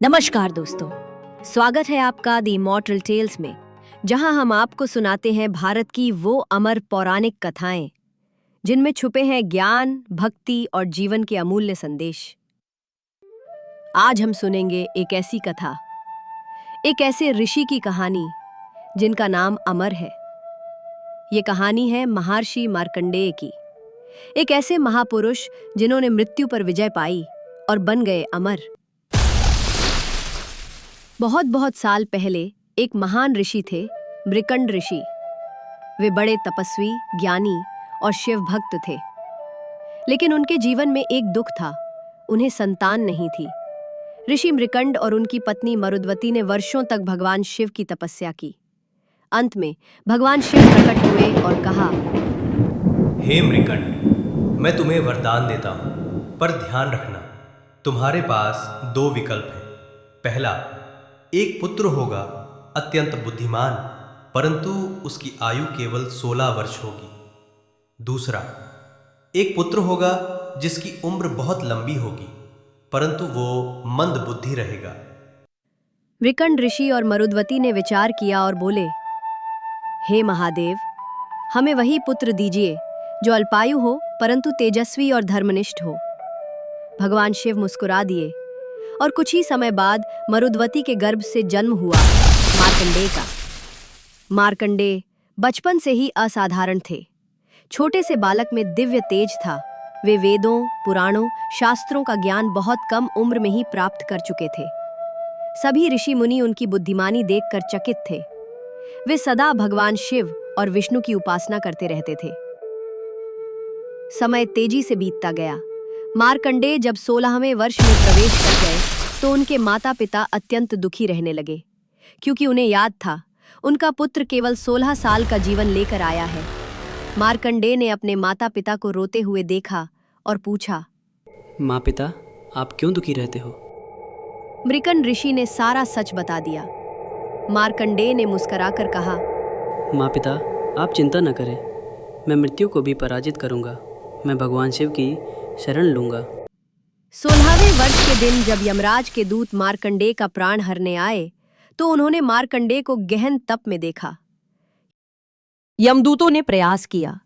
नमस्कार दोस्तों, स्वागत है आपका द इमॉर्टल टेल्स में, जहां हम आपको सुनाते हैं भारत की वो अमर पौराणिक कथाएं जिनमें छुपे हैं ज्ञान, भक्ति और जीवन के अमूल्य संदेश। आज हम सुनेंगे एक ऐसी कथा, एक ऐसे ऋषि की कहानी जिनका नाम अमर है। ये कहानी है महर्षि मार्कंडेय की, एक ऐसे महापुरुष जिन्होंने मृत्यु पर विजय पाई और बन गए अमर। बहुत बहुत साल पहले एक महान ऋषि थे, मृकंड ऋषि। वे बड़े तपस्वी, ज्ञानी और शिव भक्त थे। लेकिन उनके जीवन में एक दुख था, उन्हें संतान नहीं थी। ऋषि मृकंड और उनकी पत्नी मरुद्वती ने वर्षों तक भगवान शिव की तपस्या की। अंत में भगवान शिव प्रकट हुए और कहा, हे मृकंड, मैं तुम्हें वरदान देता हूँ, पर ध्यान रखना, तुम्हारे पास दो विकल्प हैं। पहला, एक पुत्र होगा, अत्यंत बुद्धिमान, परंतु उसकी आयु केवल 16 वर्ष होगी। दूसरा, एक पुत्र होगा जिसकी उम्र बहुत लंबी होगी, परंतु वो मंद बुद्धि रहेगा। मृकंड ऋषि और मरुद्वती ने विचार किया और बोले, हे महादेव, हमें वही पुत्र दीजिए जो अल्पायु हो परंतु तेजस्वी और धर्मनिष्ठ हो। भगवान शिव मुस्कुरा दिए और कुछ ही समय बाद मरुद्वती के गर्भ से जन्म हुआ मार्कंडेय का। मार्कंडेय बचपन से ही असाधारण थे। छोटे से बालक में दिव्य तेज था। वे वेदों, पुराणों, शास्त्रों का ज्ञान बहुत कम उम्र में ही प्राप्त कर चुके थे। सभी ऋषि मुनि उनकी बुद्धिमानी देखकर चकित थे। वे सदा भगवान शिव और विष्णु की उपासना करते रहते थे। समय तेजी से बीतता गया। मार्कंडेय जब 16वें वर्ष में प्रवेश कर गए तो उनके माता पिता अत्यंत दुखी रहने लगे, क्योंकि उन्हें याद था उनका पुत्र केवल 16 साल का जीवन लेकर आया है। मार्कंडेय ने अपने माता पिता को रोते हुए देखा और पूछा, माँ पिता, आप क्यों दुखी रहते हो? मृकंड ऋषि ने सारा सच बता दिया। मार्कंडेय ने मुस्कुराकर कहा, माँ पिता, आप चिंता न करें, मैं मृत्यु को भी पराजित करूँगा। मैं भगवान शिव की शरण लूँगा। 16वें वर्ष के दिन जब यमराज के दूत मार्कंडेय का प्राण हरने आए तो उन्होंने मार्कंडेय को गहन तप में देखा। यमदूतों ने प्रयास किया,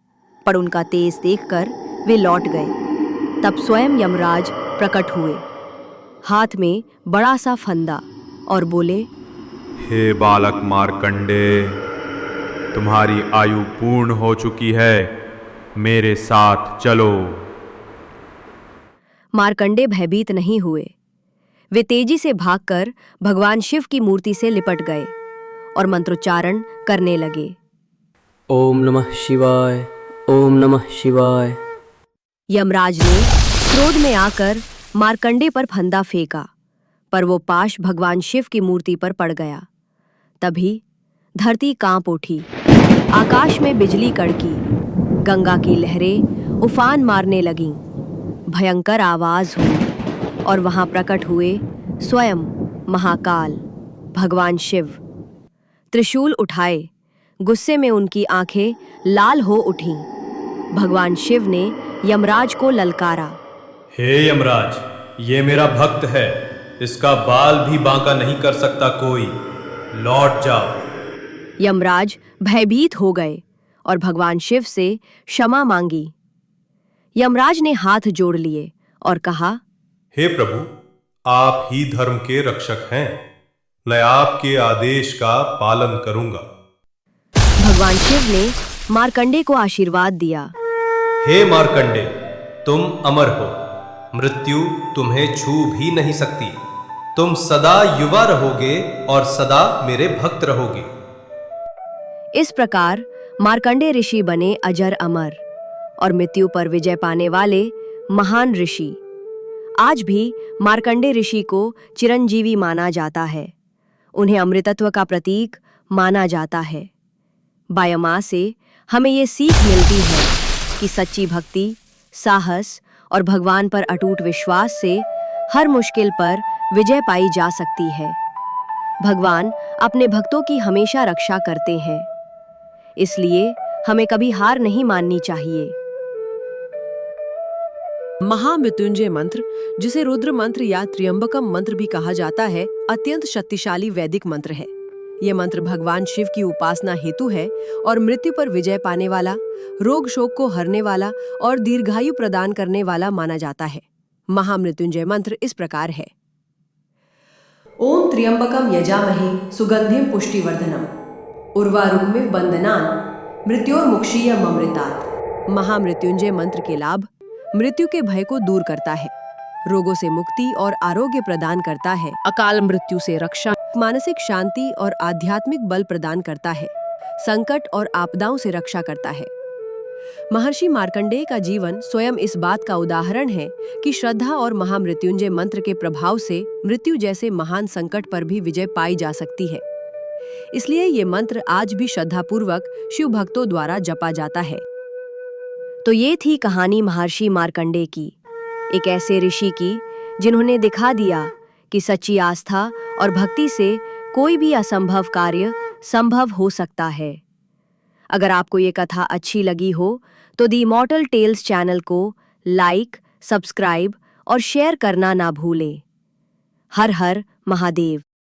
पर उनका तेज देखकर वे लौट गए। तब स्वयं यमराज प्रकट हुए, हाथ में बड़ा सा फंदा, और बोले, हे बालक मार्कंडेय, तुम्हारी आयु पूर्ण हो चुकी है, मेरे साथ चलो। मार्कंडेय भयभीत नहीं हुए। वे तेजी से भागकर भगवान शिव की मूर्ति से लिपट गए और मंत्रोच्चारण करने लगे। ओम नमः शिवाय, ओम नमः शिवाय। यमराज ने क्रोध में आकर मार्कंडेय पर फंदा फेंका, पर वो पाश भगवान शिव की मूर्ति पर पड़ गया। तभी धरती कांप उठी, आकाश में बिजली कड़की, गंगा की लहरें उफान मारने लगीं, भयंकर आवाज हुई और वहां प्रकट हुए स्वयं महाकाल भगवान शिव। त्रिशूल उठाए, गुस्से में उनकी आंखें लाल हो उठीं। भगवान शिव ने यमराज को ललकारा, हे यमराज, ये मेरा भक्त है, इसका बाल भी बांका नहीं कर सकता कोई, लौट जाओ। यमराज भयभीत हो गए और भगवान शिव से क्षमा मांगी। यमराज ने हाथ जोड़ लिए और कहा, हे प्रभु, आप ही धर्म के रक्षक हैं, मैं आपके आदेश का पालन करूंगा। भगवान शिव ने मार्कंडेय को आशीर्वाद दिया, हे मार्कंडेय, तुम अमर हो, मृत्यु तुम्हें छू भी नहीं सकती, तुम सदा युवा रहोगे और सदा मेरे भक्त रहोगे। इस प्रकार मार्कंडेय ऋषि बने अजर अमर और मृत्यु पर विजय पाने वाले महान ऋषि। आज भी मार्कंडेय ऋषि को चिरंजीवी माना जाता है। उन्हें अमृतत्व का प्रतीक माना जाता है। बायमा से हमें ये सीख मिलती है कि सच्ची भक्ति, साहस और भगवान पर अटूट विश्वास से हर मुश्किल पर विजय पाई जा सकती है। भगवान अपने भक्तों की हमेशा रक्षा करते हैं, इसलिए हमें कभी हार नहीं माननी चाहिए। महामृत्युंजय मंत्र, जिसे रुद्र मंत्र या त्र्यंबकम मंत्र भी कहा जाता है, अत्यंत शक्तिशाली वैदिक मंत्र है। यह मंत्र भगवान शिव की उपासना हेतु है और मृत्यु पर विजय पाने वाला, रोग शोक को हरने वाला और दीर्घायु प्रदान करने वाला माना जाता है। महामृत्युंजय मंत्र इस प्रकार है। ओम त्र्यंबकम यजामहे सुगंधिम पुष्टिवर्धनम उर्वारुकमिव बंदनान मृत्योर्मुक्षीयमृतात्। महामृत्युंजय मंत्र के लाभ: मृत्यु के भय को दूर करता है, रोगों से मुक्ति और आरोग्य प्रदान करता है, अकाल मृत्यु से रक्षा, मानसिक शांति और आध्यात्मिक बल प्रदान करता है, संकट और आपदाओं से रक्षा करता है। महर्षि मार्कंडेय का जीवन स्वयं इस बात का उदाहरण है कि श्रद्धा और महामृत्युंजय मंत्र के प्रभाव से मृत्यु जैसे महान संकट पर भी विजय पाई जा सकती है। इसलिए ये मंत्र आज भी श्रद्धापूर्वक शिव भक्तों द्वारा जपा जाता है। तो ये थी कहानी महर्षि मार्कंडेय की, एक ऐसे ऋषि की जिन्होंने दिखा दिया कि सच्ची आस्था और भक्ति से कोई भी असंभव कार्य संभव हो सकता है। अगर आपको ये कथा अच्छी लगी हो तो द इमॉर्टल टेल्स चैनल को लाइक, सब्सक्राइब और शेयर करना ना भूलें। हर हर महादेव।